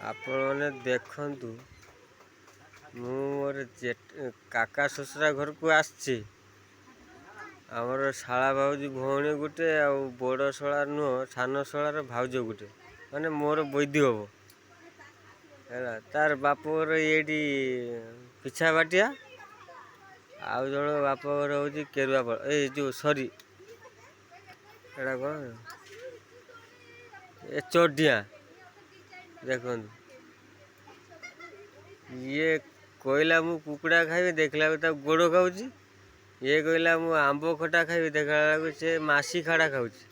ଆପଣମାନେ ଦେଖନ୍ତୁ, ମୁଁ ମୋର କାକା ଶ୍ୱଶୁରା ଘରକୁ ଆସିଛି। ଆମର ଶାଳା ଭାଉଜ ଭଉଣୀ ଗୋଟେ ଆଉ ବଡ଼ ଶଳା ନୁହଁ, ସାନ ଶଳାର ଭାଉଜ ଗୋଟେ, ମାନେ ମୋର ବୈଦି ହବ ହେଲା। ତାର ବାପଘର ଏଇଠି ପିଛା ବାଟିଆ, ଆଉ ଜଣ ବାପଘର ହେଉଛି କେରୁଆପାଳ, ଏଇ ଯେଉଁ ସରି ଏଇଟା କ'ଣ ଏ ଚଡ଼ିଆ। ଦେଖନ୍ତୁ, ଇଏ କହିଲା ମୁଁ କୁକୁଡ଼ା ଖାଇବି, ଦେଖିଲା ବେଳକୁ ତାକୁ ଗୋଡ଼ ଖାଉଛି। ଇଏ କହିଲା ମୁଁ ଆମ୍ବ ଖଟା ଖାଇବି, ଦେଖିଲା ବେଳକୁ ସେ ମାସି ଖାଡ଼ା ଖାଉଛି।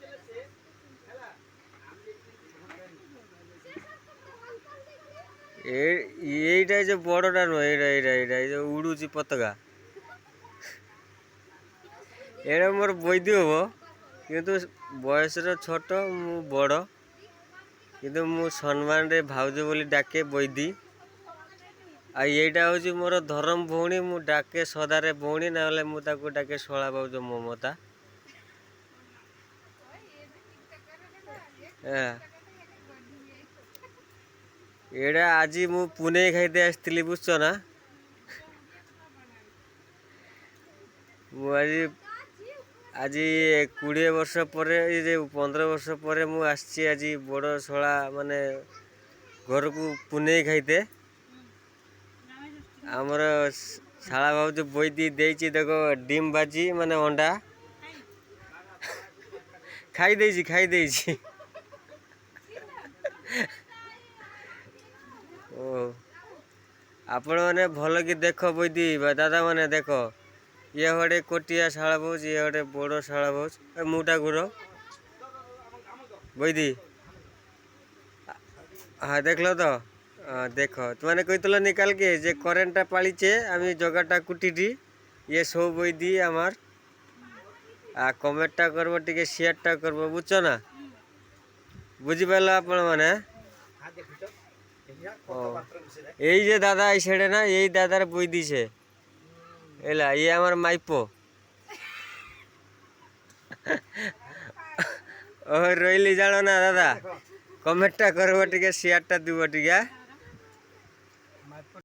এইটা যে বড়টা নয়, এইটা এই যে উড়ুଛି ପତାକା, ଏଇଟା ମୋର ବୈଦି ହବ, କିନ୍ତୁ ବୟସରେ ଛୋଟ, ମୁଁ ବଡ଼, କିନ୍ତୁ ମୁଁ ସମ୍ମାନରେ ଭାଉଜ ବୋଲି ଡାକେ ବୈଦି। ଆଉ ଏଇଟା ହେଉଛି ମୋର ଧରମ ଭଉଣୀ, ମୁଁ ଡାକେ ସଦାରେ ଭଉଣୀ, ନହେଲେ ମୁଁ ତାକୁ ଡାକେ ଶଳା ଭାଉଜ ମମତା। ଏଇଟା ଆଜି ମୁଁ ପୁନେଇ ଖାଇତେ ଆସିଥିଲି, ବୁଝୁଛ ନା। ମୁଁ ଆଜି 20 ବର୍ଷ ପରେ, ଏଇ ଯେ 15 ବର୍ଷ ପରେ ମୁଁ ଆସିଛି ଆଜି ବଡ଼ ଶଳା ମାନେ ଘରକୁ ପୁନେଇ ଖାଇତେ। ଆମର ଶାଳା ଭାଉଜ ବୈଦି ଦେଇଛି, ଦେଖ ଡିମ୍ ବାଜି ମାନେ ଅଣ୍ଡା ଖାଇ ଦେଇଛି। ଓ ଆପଣମାନେ ଭଲ କି ଦେଖ ବୈଦି ବା ଦାଦା ମାନେ ଦେଖ, ଇଏ ଗୋଟେ କୋଟିଆ ଶାଳା ଭାଉଜ, ଇଏ ଗୋଟେ ବଡ଼ ଶାଳା ଭାଉଜ। ମୁଟା ଘୁର ବୈଦି, হ্যাঁ দেখলো তো, দেখো তোমানে কইতল নিকালকে যে কারেন্টটা পালিছে, আমি জগাটা কুটিটি, ইয়ে সৌ বৈদি আমার। আর কমেন্টটা করবো, টিকে শেয়ারটা করবো, বুঝছো না, বুঝিপারল আপন মানে। এই যে দাদা এই ছেড়ে না, এই দাদার বই দিছে এলা, ইয়ে আমার মাইপো। ও রইলি জানো না দাদা, কমেন্টটা করবো, টিকে শেয়ারটা দিব টিকে।